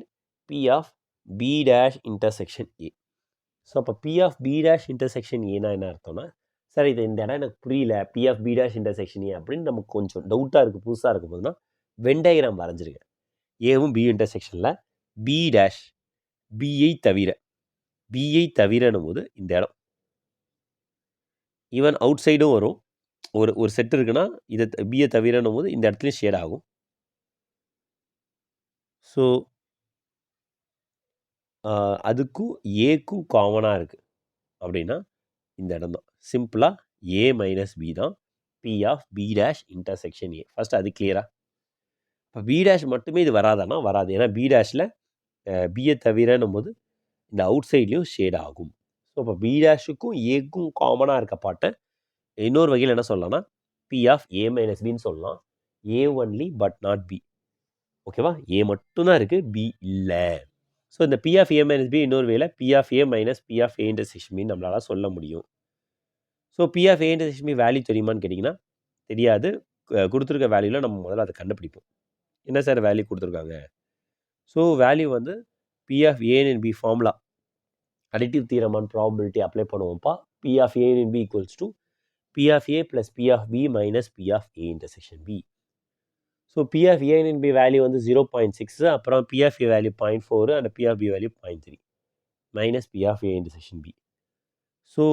P of B dash intersection A. So அப்போ P of B dash intersection ஏன்னா என்ன அர்த்தம்னா, sir இது இந்த இடம் எனக்கு புரியல, P of B dash intersection A அப்படின்னு நமக்கு கொஞ்சம் டவுட்டாக இருக்குது, புதுசாக இருக்கும் போதுன்னா வென்டைகிராம் வரைஞ்சிருங்க. ஏவும் B இன்டர்செக்ஷனில் B dash பிஐ தவிரனும் போது இந்த இடம் ஈவன் அவுட் சைடும் வரும். ஒரு செட் இருக்குன்னா இதை பியை தவிரனும் போது இந்த இடத்துலையும் ஷேட் ஆகும். ஸோ அதுக்கும் ஏக்கும் காமனாக இருக்குது அப்படின்னா இந்த இடம் தான். சிம்பிளாக A மைனஸ் பி தான் P of B dash intersection A. First அது கிளியராக. இப்போ B டேஷ் மட்டுமே இது வராதானா வராது. ஏன்னா B டேஷில் பியை தவிரனும் போது இந்த அவுட் சைட்லேயும் ஷேட் ஆகும். ஸோ இப்போ B டேஷுக்கும் ஏக்கும் காமனாக இருக்க பாட்டை இன்னொரு வகையில் என்ன சொல்லலாம்னா P ஆஃப் A மைனஸ் பின்னு சொல்லலாம். A only but not B. ஓகேவா? A மட்டும்தான் இருக்குது, B இல்லை. ஸோ இந்த P of A minus B இன்னொரு வேலை P of A minus P of A intersection B நம்மளால் சொல்ல முடியும். So P of A intersection B value தெரியுமான்னு கேட்டிங்கன்னா தெரியாது. கொடுத்துருக்க வேல்யூவில் நம்ம முதல்ல அதை கண்டுபிடிப்போம். என்ன சார் வேல்யூ கொடுத்துருக்காங்க? ஸோ வேல்யூ வந்து P of A and B formula additive theorem on probability apply பண்ணுவோம்ப்பா. P of A and B equals to P of A plus P of B minus P of A intersection B. So P of A and B value வந்து 0.6, அப்புறம் P of A value 0.4 and P of B value 0.3 minus P of A intersection B. So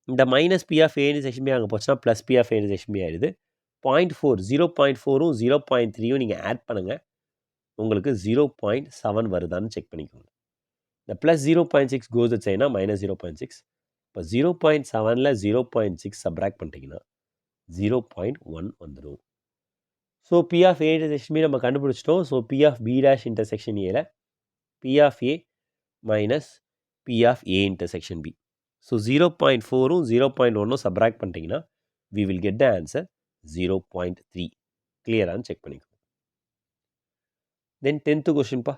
இந்த minus P of A intersection B அங்கே போச்சுன்னா plus P of A intersection B ஆகிடுது. 0.4 0.4ம் 0.3யும் நீங்கள் add பண்ணுங்கள், உங்களுக்கு 0.7 வருதான்னு செக் பண்ணிக்கோங்க. இந்த ப்ளஸ் 0.6 கோஸ் வச்சைன்னா மைனஸ் 0.6. இப்போ 0.7ல் 0.6 சப்ராக்ட் பண்ணிட்டீங்கன்னா 0.1 வந்துடும். So P of A intersection B நம்ம கண்டுபிடிச்சிட்டோம். So P of B dash intersection ஏல P of A minus P of A intersection B. So 0.4ம் 0.1ம் சப்ராக்ட் பண்ணிட்டீங்கன்னா we will get the answer 0.3. கிளியரானு செக் பண்ணிக்கோங்க. தென் 10th கொஷின்ப்பா.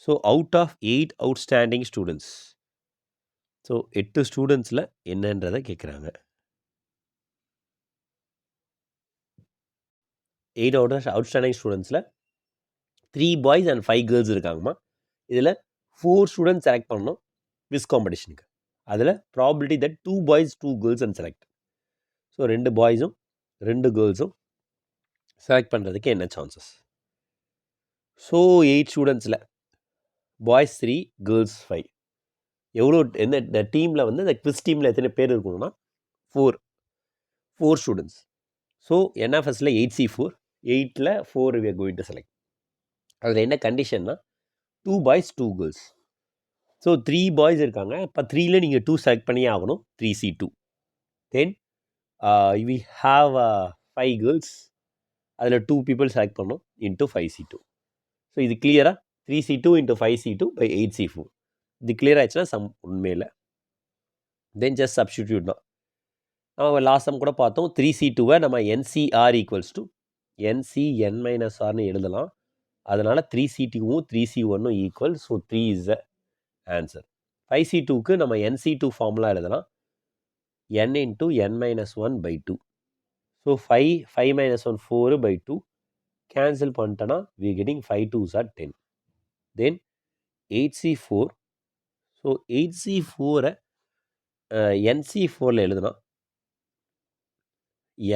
So out of 8 outstanding students, so 8 ஸ்டூடெண்ட்ஸில் என்னன்றதை கேட்குறாங்க. 8 அவுட்ஸ்டாண்டிங் ஸ்டூடெண்ட்ஸில் 3 பாய்ஸ் அண்ட் 5 கேர்ள்ஸ் இருக்காங்கம்மா. இதில் 4 ஸ்டூடெண்ட்ஸ் செலக்ட் பண்ணணும் குவிஸ் காம்படிஷனுக்கு. அதில் probability that 2 boys 2 girls and select. ஸோ 2 பாய்ஸும் 2 கேர்ள்ஸும் செலக்ட் பண்ணுறதுக்கு என்ன சான்சஸ்? ஸோ 8 ஸ்டூடெண்ட்ஸில் பாய்ஸ் 3 கேர்ள்ஸ் 5 எவ்வளோ இந்த டீமில் வந்து இந்த குவிஸ் டீமில் எத்தனை பேர் இருக்கணும்னா 4 ஸ்டூடெண்ட்ஸ். ஸோ NFSல 8C4, 8ல் 4 we are going to select. அதில் என்ன கண்டிஷன்னா 2 பாய்ஸ் 2 கேர்ள்ஸ். ஸோ 3 பாய்ஸ் இருக்காங்க. இப்போ 3ல நீங்கள் 2 செலக்ட் பண்ணியே ஆகணும். 3C2. Then we have 5 girls. அதில் 2 பீப்புள் செலக்ட் பண்ணணும் இன்ட்டு 5C2. ஸோ இது கிளியராக 3C2 into 5C2 by 8C4. இது கிளியர் ஆயிடுச்சுன்னா சம் உண்மையில் தென் ஜஸ்ட் சப்ஸ்டிடியூட் தான். நம்ம லாஸ்ட் சம் கூட பார்த்தோம். 3C2வை நம்ம NCR ஈக்குவல்ஸ் டு NCN-Rன்னு எழுதலாம். அதனால் 3C2வும் 3C1ம் equal. So 3 is the answer. 5C2க்கு நம்ம NC2 ஃபார்முலா எழுதலாம். N into N-1/2. So 5 minus 1 4/2 cancel பண்ணிட்டோன்னா we getting 5 2s are 10. Then 8C4. So 8C4-ஐ NC4ல் எழுதுனா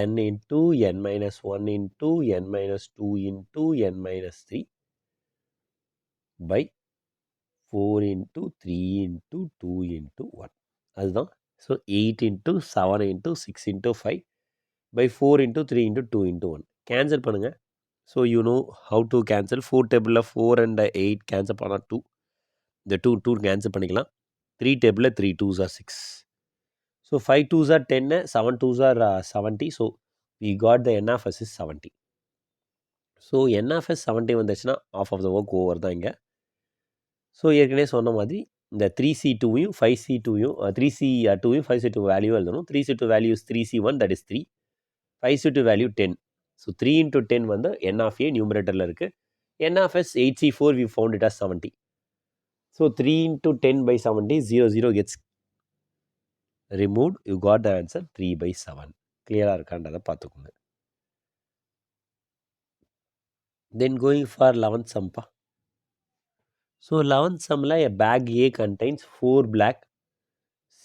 N into N-1 into N-2 into N-3 by 4 into 3 into 2 into 1. அதுதான். So 8 into 7 into 6 into 5 by 4 into 3 into 2 into 1. Cancel பண்ணுங்கள். So you know how to cancel. 4 டேபிளில் 4 and 8 cancel பண்ணால் 2. இந்த 2 cancel பண்ணிக்கலாம். 3 டேபிளில் 3 2s are 6. So 5 2s are 10, 7 2s are 70. So we got the N of S is 70. So N of S 70 வந்துச்சுன்னா half of the work over தான் இங்கே. So ஏற்கனவே சொன்ன மாதிரி இந்த 3C2வையும் 5C2வையும் 3C2வையும் 5C2 வேல்யூ எழுதணும். 3C2 value is 3C1, that is 3. 5C2 value 10. So 3 into 10 வந்து N of A நியூமரேட்டரில் இருக்குது. N of S 8C4 we found it as 70. So 3 into 10 by 70, 0 gets removed. You got the answer 3/7. கிளியராக இருக்கான்றதை பார்த்துக்கோங்க. Then going for 11th sum. So 11th sumல a bag A contains 4 black,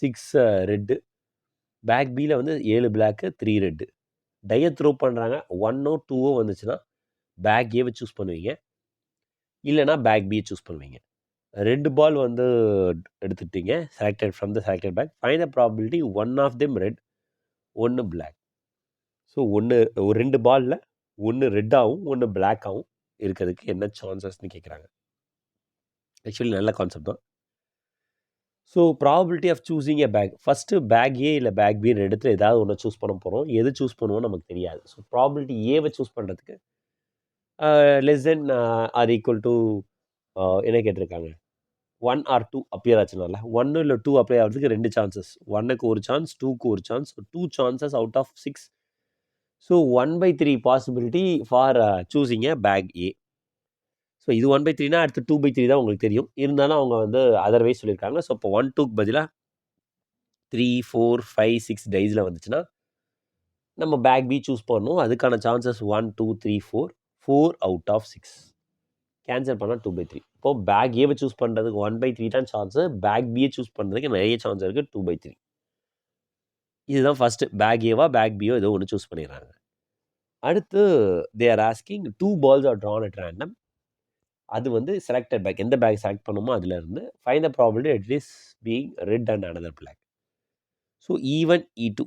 6 red. Bag பியில் வந்து 7 block 3 red. டையை throw பண்ணுறாங்க. 1ஓ 2ஓ வந்துச்சுன்னா back ஏவை choose பண்ணுவீங்க, இல்லைனா பேக் பியை சூஸ் பண்ணுவீங்க. 2 பால் வந்து எடுத்துட்டீங்க, selected from the selected bag. Find the probability 1 of them red, 1 black. So ஒரு 2 பாலில் 1 ரெட்டாகவும் 1 பிளாக்காகவும் இருக்கிறதுக்கு என்ன சான்சஸ்ன்னு கேட்குறாங்க. ஆக்சுவலி நல்ல கான்செப்ட் தான். So probability of choosing a bag, first bag A இல்லை பேக் பின்னு இடத்துல ஏதாவது ஒன்று சூஸ் பண்ண போகிறோம். எது சூஸ் பண்ணுவோம்னு நமக்கு தெரியாது. ஸோ ப்ராபபிலிட்டி ஏவை சூஸ் பண்ணுறதுக்கு less than or equal to என்ன கேட்டிருக்காங்க, 1 or 2 அப்பியர் ஆச்சுனால 1 இல்லை 2 அப்ளை ஆகிறதுக்கு 2 சான்சஸ். 1க்கு ஒரு சான்ஸ், 2க்கு ஒரு chance, 2 chances out of 6. So 1/3 possibility for choosing a bag A. So இது 1/3னா அடுத்து 2/3 தான் உங்களுக்கு தெரியும். இருந்தாலும் அவங்க வந்து அதர்வைஸ் சொல்லியிருக்காங்க. ஸோ இப்போ 1 2க்கு பதிலாக 3 4 5 6 டைஸில் வந்துச்சுன்னா நம்ம பேக் பி சூஸ் பண்ணணும். அதுக்கான சான்சஸ் 1 2 3 4 அவுட் ஆஃப் 6. கேன்சல் பண்ணால் 2/3. இப்போது பேக் ஏவை சூஸ் பண்ணுறதுக்கு 1/3 தான் சான்ஸு. பேக் பியை சூஸ் பண்ணுறதுக்கு நிறைய சான்ஸ் இருக்குது, 2/3. இதுதான் ஃபஸ்ட்டு. பேக் ஏவா பேக் பியோ ஏதோ ஒன்று சூஸ் பண்ணிடுறாங்க. அடுத்து they are asking 2 balls are drawn at random. அது வந்து செலக்டட் பேக், எந்த பேக் செலக்ட் பண்ணுமோ அதுலேருந்து find the probability it is being red and another black. So E one E2,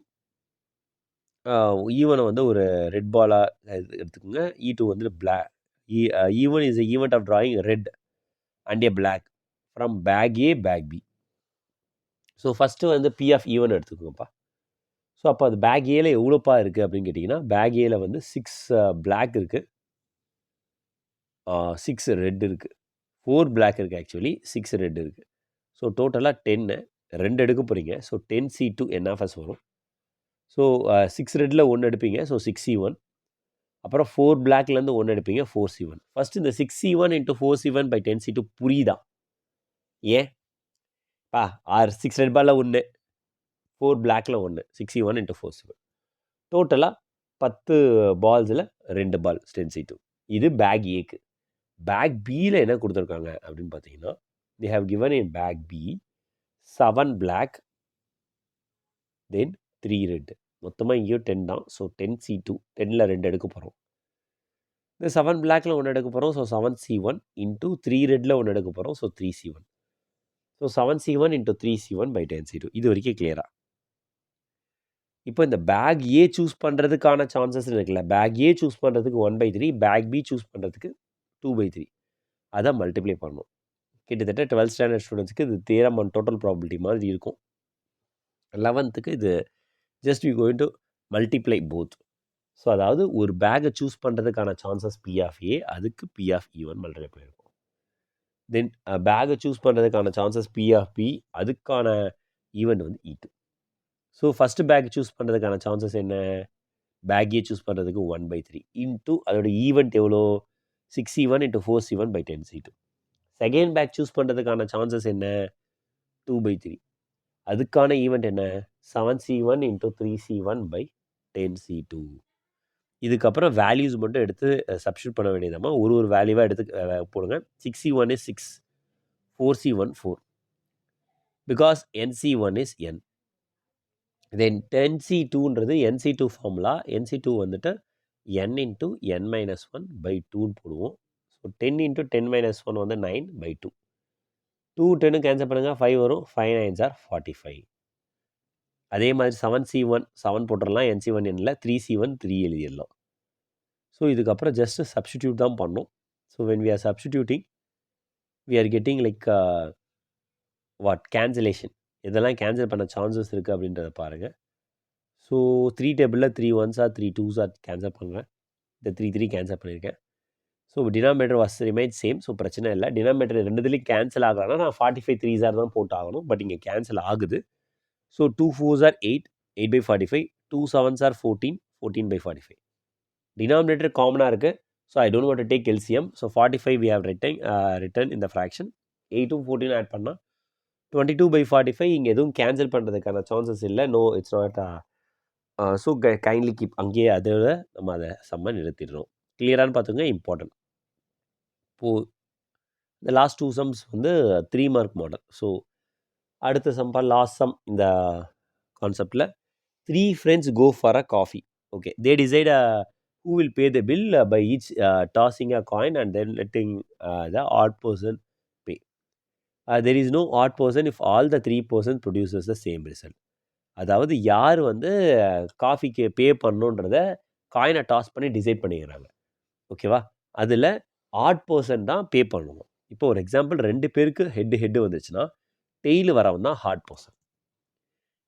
ஈவனை வந்து ஒரு ரெட் பாலாக எடுத்துக்கோங்க. E2 வந்து black. E one is event of drawing red and a black from bag A bag B. So first வந்து P of even எடுத்துக்கோங்கப்பா. So அப்போ அது back ஏல எவ்வளோப்பா இருக்குது அப்படின்னு கேட்டிங்கன்னா, பேக் ஏல வந்து 6 பிளாக் இருக்குது, 6 ரெட் இருக்குது, 4 பிளாக் இருக்குது. ஆக்சுவலி 6 ரெட் இருக்குது. ஸோ டோட்டலாக 10. 2 எடுக்க போகிறீங்க. ஸோ 10C2 NFS வரும். ஸோ 6 ரெட்டில் 1 எடுப்பீங்க. So 6C1. அப்புறம் 4 பிளாக்லேருந்து 1 எடுப்பீங்க, 4C1. ஃபஸ்ட்டு இந்த 6C1 into 4C1 by 10C2 புரியுதா? ஏன் 6 ரெட் பாலில் 1, 4 பிளாக்கில் 1, 6C1 இன்ட்டு 4C1. டோட்டலாக 10 பால்ஸில் 2 பால் 10C2. இது பேக் ஏக்கு. பேக் பியில் என்ன கொடுத்துருக்காங்க அப்படின்னு பார்த்தீங்கன்னா, they have given in bag B 7 black then 3 red. மொத்தமாக இங்கேயும் 10 தான். ஸோ 10C2, 10ல் 2 எடுக்க போகிறோம். இந்த 7 பிளாக்ல 1 எடுக்க போகிறோம். ஸோ 7C1 இன்ட்டு 3 ரெட்டில் 1 எடுக்க போகிறோம். So 3C1. So 7C1 into 3C1 by 10C2. இது வரைக்கும் கிளியரா? இப்போ இந்த பேக் ஏ சூஸ் பண்ணுறதுக்கான சான்சஸ் இருக்குல்ல, பேக் ஏ சூஸ் பண்ணுறதுக்கு 1/3, பேக் பி சூஸ் பண்ணுறதுக்கு 2/3. அதை மல்டிப்ளை பண்ணணும். கிட்டத்தட்ட 12th ஸ்டாண்டர்ட் ஸ்டூடெண்ட்ஸ்க்கு இது தியரம் அண்ட் டோட்டல் ப்ராபபிலிட்டி மாதிரி இருக்கும். 11th இது just you going to multiply both. So அதாவது ஒரு பேக்கை சூஸ் பண்ணுறதுக்கான சான்சஸ் பி ஆஃப் ஏ, அதுக்கு பி ஆஃப் ஈவன் மல்டிப்ளை இருக்கும். தென் பேக்கை சூஸ் பண்ணுறதுக்கான சான்சஸ் பி ஆஃப் பி, அதுக்கான ஈவெண்ட் வந்து E2. So first bag choose பண்ணுறதுக்கான சான்சஸ் என்ன? பேக்கே சூஸ் பண்ணுறதுக்கு 1/3 இன்ட்டு அதோட ஈவெண்ட் எவ்வளோ? 6C1 × 4C1 / 10C2. Second bag choose பண்ணுறதுக்கான சான்சஸ் என்ன? 2/3. அதுக்கான ஈவெண்ட் என்ன? 7C1 × 3C1 / 10C2. இதுக்கப்புறம் வேல்யூஸ் மட்டும் எடுத்து சப்ஸ்டியூட் பண்ண வேண்டியதாம்மா. ஒரு வேல்யூவாக எடுத்து போடுங்க. 6C1 is 6, 4C1 4, because NC1 is n. Then 10C2ன்றது NC2 ஃபார்முலா. NC2 வந்துட்டு n × n-1/2ன்னு போடுவோம். ஸோ 10 × 10-1 வந்து 9/2. 2 10 கேன்சல் பண்ணுங்கள், 5 வரும். 5 9s are 45. அதே மாதிரி 7C1 7 போட்டுடலாம். NC1 n-ல 3C1 3 எழுதிடலாம். ஸோ இதுக்கப்புறம் ஜஸ்ட் சப்ஸ்டிடியூட் தான் பண்ணோம். So when we are substituting we are getting like cancellation. இதெல்லாம் கேன்சல் பண்ண சான்சஸ் இருக்குது அப்படின்றத பாருங்கள். ஸோ 3 டேபிளில் 3 1s are 3 2s are cancel பண்ணுறேன். இந்த 3 3 கேன்சல் பண்ணியிருக்கேன். So denominator was remain same. So பிரச்சனை இல்லை. டினாமினேட்டர் ரெண்டுத்துலேயும் கேன்சல் ஆகலைன்னா நான் 45 3s are தான் போட்டு ஆகணும். பட் இங்கே கேன்சல் ஆகுது. So 2 4s are 8, 8/45. 2 7s are 14, 14/45. Denominator காமனாக இருக்குது. So I don't want to take LCM. So 45 we have written in the fraction. 8ம் 14 ஆட் பண்ணால் 22/45. இங்கே எதுவும் கேன்சல் பண்ணுறதுக்கான சான்சஸ் இல்லை. No, it's not. So kindly keep அங்கேயே அதோட நம்ம அதை சம்ம நிறுத்திடுறோம். கிளியரானு பார்த்துங்க, இம்பார்ட்டன்ட். இப்போது இந்த லாஸ்ட் 2 சம்ஸ் வந்து 3 மார்க் மாடல். ஸோ அடுத்த சம்பா லாஸ்ட் சம் இந்த கான்செப்டில் 3 friends go for a coffee. Okay, they decide who will pay the bill by each tossing a coin and then letting the odd person pay. There is no odd person if all the 3 persons produces the same result. அதாவது யார் வந்து காஃபிக்கு பே பண்ணணுன்றத காயினை toss பண்ணி decide பண்ணிக்கிறாங்க. ஓகேவா? அதில் add person தான் பே பண்ணணும். இப்போ ஒரு எக்ஸாம்பிள், 2 பேருக்கு ஹெட்டு வந்துச்சுன்னா டெய்லு வரவன் தான் ஹார்ட் பர்சன்.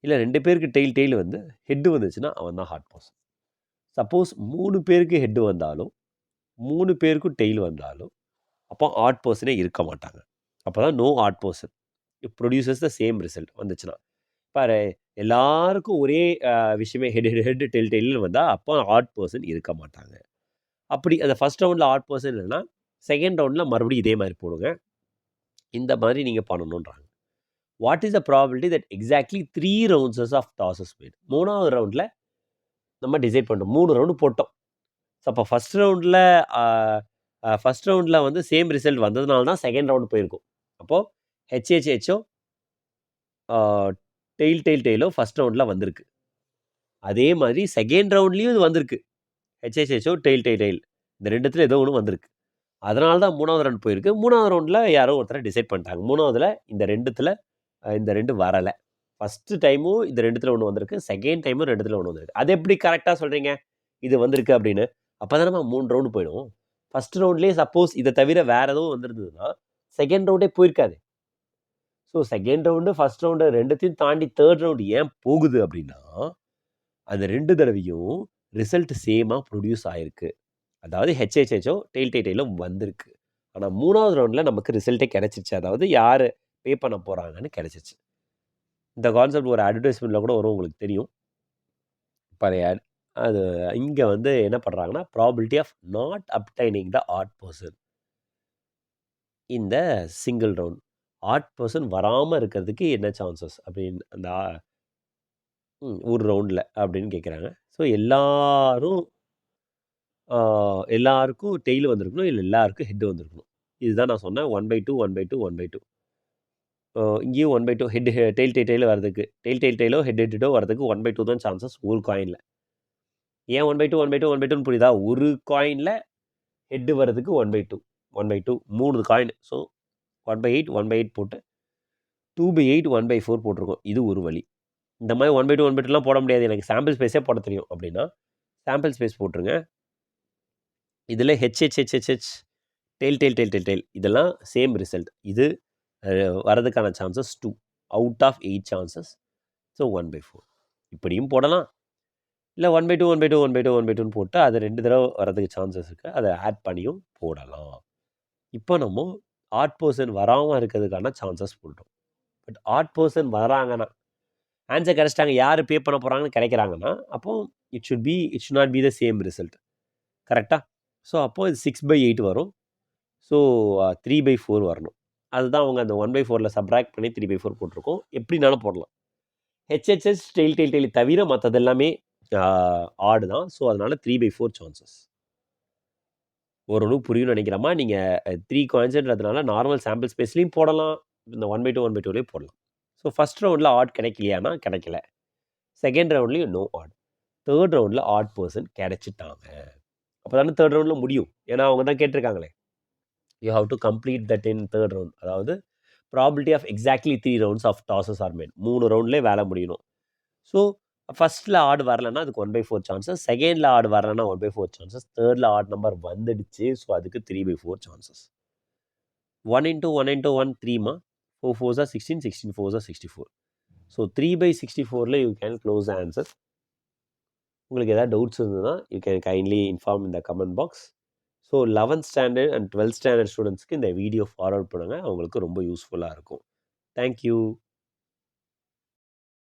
இல்லை 2 பேருக்கு டெய்ல் வந்து ஹெட்டு வந்துச்சுன்னா அவன் தான் ஹார்ட் பர்சன். சப்போஸ் 3 பேருக்கு ஹெட்டு வந்தாலும் 3 பேருக்கும் டெய்ல் வந்தாலும் அப்போ ஆட் பர்சனே இருக்க மாட்டாங்க. அப்போ தான் no odd person it produces the same result வந்துச்சுன்னா. பாரு, எல்லாருக்கும் ஒரே விஷயமே ஹெட் டெய்ல்னு வந்தால் அப்போ ஆட் பர்சன் இருக்க மாட்டாங்க. அப்படி அந்த ஃபஸ்ட் ரவுண்டில் ஆட் பர்சன் இல்லைன்னா செகண்ட் ரவுண்டில் மறுபடியும் இதே மாதிரி போடுங்க. இந்த மாதிரி நீங்கள் பண்ணணுன்றாங்க. What is the probability that exactly 3 rounds of tosses made? 3வது ரவுண்டில் நம்ம டிசைட் பண்ணிட்டோம். 3 ரவுண்டு போட்டோம். ஸோ அப்போ ஃபஸ்ட் ரவுண்டில் வந்து சேம் ரிசல்ட் வந்ததுனால தான் செகண்ட் ரவுண்டு போயிருக்கும். அப்போது ஹெச்ஹெச்ஹெச்சோ டெய்லோ ஃபஸ்ட் ரவுண்டில் வந்திருக்கு. அதே மாதிரி செகண்ட் ரவுண்ட்லேயும் இது வந்திருக்கு. ஹெச்ஹெச்ஹெச்சோ டெய்ல் இந்த ரெண்டுத்தில் ஏதோ ஒன்று வந்திருக்கு. அதனால தான் 3வது ரவுண்ட் போயிருக்கு. 3வது ரவுண்டில் யாரோ ஒருத்தரை டிசைட் பண்ணிட்டாங்க. 3வதுல இந்த 2 வரலை. ஃபஸ்ட்டு டைமும் இந்த 2த்தில் ஒன்று வந்திருக்கு. செகண்ட் டைமும் 2த்தில் ஒன்று வந்திருக்கு. அது எப்படி கரெக்டாக சொல்கிறீங்க இது வந்திருக்கு அப்படின்னு? அப்போ தான் நம்ம 3 ரவுண்டு போயிடும். ஃபஸ்ட் ரவுண்ட்லேயே சப்போஸ் இதை தவிர வேறு எதுவும் வந்திருந்ததுன்னா செகண்ட் ரவுண்டே போயிருக்காது. So second round first round ரெண்டுத்தையும் தாண்டி தேர்ட் ரவுண்டு ஏன் போகுது அப்படின்னா அந்த 2 தடவையும் ரிசல்ட் சேமாக ப்ரொடியூஸ் ஆகிருக்கு. அதாவது ஹெச்ஹெச்ஹெச்சோ டெய்லோ வந்திருக்கு. ஆனால் 3வது ரவுண்டில் நமக்கு ரிசல்ட்டே கிடச்சிருச்சு. அதாவது யார் பே பண்ண போகிறாங்கன்னு கிடச்சிருச்சு. இந்த கான்செப்ட் ஒரு அட்வர்டைஸ்மெண்ட்டில் கூட வரும், உங்களுக்கு தெரியும். பழைய அது இங்கே வந்து என்ன பண்ணுறாங்கன்னா probability of not obtaining the odd person இந்த சிங்கிள் ரவுண்ட். ஆட் பர்சன் வராமல் இருக்கிறதுக்கு என்ன சான்சஸ் அப்படின்னு அந்த ஒரு ரவுண்டில் அப்படின்னு கேட்குறாங்க. ஸோ எல்லாருக்கும் டெய்ல் வந்திருக்கணும், இல்லை எல்லாருக்கும் ஹெட் வந்திருக்கணும். இதுதான் நான் சொன்னேன் 1/2 1/2 1/2. இங்கேயும் 1/2 டெய்ல் வரதுக்கு டெய்லோ ஹெட்டோ வரதுக்கு 1/2 தான் சான்சஸ் ஒரு காயினில். ஏன் 1/2 1/2 1/2ன்னு புரியுதா? ஒரு காயினில் ஹெட்டு வரதுக்கு 1/2 3 காயின். ஸோ 1/8 1/8 போட்டு 2/8 1/4 போட்டிருக்கோம். இது ஒரு வழி. இந்த மாதிரி 1/2 1/2லாம் போட முடியாது, எனக்கு சாம்பிள் ஸ்பேஸே போட தெரியும் அப்படின்னா சாம்பிள் ஸ்பேஸ் போட்டுருங்க. இதில் ஹெச்ஹெச்ஹெச்ஹெச் டெயில் இதெல்லாம் சேம் ரிசல்ட். இது வரதுக்கான chances 2 out of 8 chances. So 1/4 இப்படியும் போடலாம். இல்லை 1/2 1/2 1/2 1/2ன்னு போட்டு அது 2 தடவை வரதுக்கு சான்சஸ் இருக்குது. அதை ஆட் பண்ணியும் போடலாம். இப்போ நம்ம ஆட் பர்சன் வராமல் இருக்கிறதுக்கான சான்சஸ் போட்டோம். பட் ஆட் பர்சன் வராங்கன்னா ஆன்சர் கிடைச்சிட்டாங்க, யார் பே பண்ண போகிறாங்கன்னு கிடைக்கிறாங்கன்னா அப்போ it should not be the same result. கரெக்டாக? ஸோ அப்போது இது 6/8 வரும். ஸோ 3/4 வரணும். அதுதான் அவங்க அந்த 1/4ல் சப்ராக்ட் பண்ணி 3/4 போட்டிருக்கோம். எப்படினாலும் போடலாம். ஹெச்ஹெச்எஸ் டெயில் தவிர மற்றது எல்லாமே ஆடு தான். ஸோ அதனால் 3/4 சான்சஸ். ஓரளவுக்கு புரியும்னு நினைக்கிறமா. நீங்கள் 3 காயின்ஸ்ன்றதுனால நார்மல் சாம்பிள் ஸ்பேஸ்லேயும் போடலாம், இந்த 1/2 1/2லேயும் போடலாம். ஸோ ஃபஸ்ட் ரவுண்டில் ஆட் கிடைக்கலையானா கிடைக்கல. செகண்ட் ரவுண்ட்லேயும் நோ ஆட். தேர்ட் ரவுண்டில் ஆட் பர்சன் கிடைச்சிட்டாங்க. அப்போ தானே தேர்ட் ரவுண்டில் முடியும். ஏன்னா அவங்க தான் கேட்டிருக்காங்களே, you have to complete that in third round. அதாவது probability of exactly 3 rounds of tosses are made. 3 ரவுண்ட்லேயே வேலை முடியணும். ஸோ ஃபஸ்ட்டில் ஆடு வரலன்னா அதுக்கு 1/4 சான்சஸ், செகண்டில் ஆடு வரலன்னா 1/4 சான்சஸ், தேர்டில் ஆட் நம்பர் வந்துடுச்சு. ஸோ அதுக்கு 3/4 சான்சஸ். 1 into 1 into 1 3மா, 4 4s are 16, 16 4s are 64. So 3/64ல் you can close the answer. உங்களுக்கு எதாவது டவுட்ஸ் இருந்ததுன்னா யூ கேன் கைண்ட்லி இன்ஃபார்ம் இந்த comment box. So 11th standard and 12th standard ஸ்டூடெண்ட்ஸ்க்கு இந்த வீடியோ ஃபார்வர்ட் பண்ணுங்கள். அவங்களுக்கு ரொம்ப யூஸ்ஃபுல்லாக இருக்கும். தேங்க்யூ.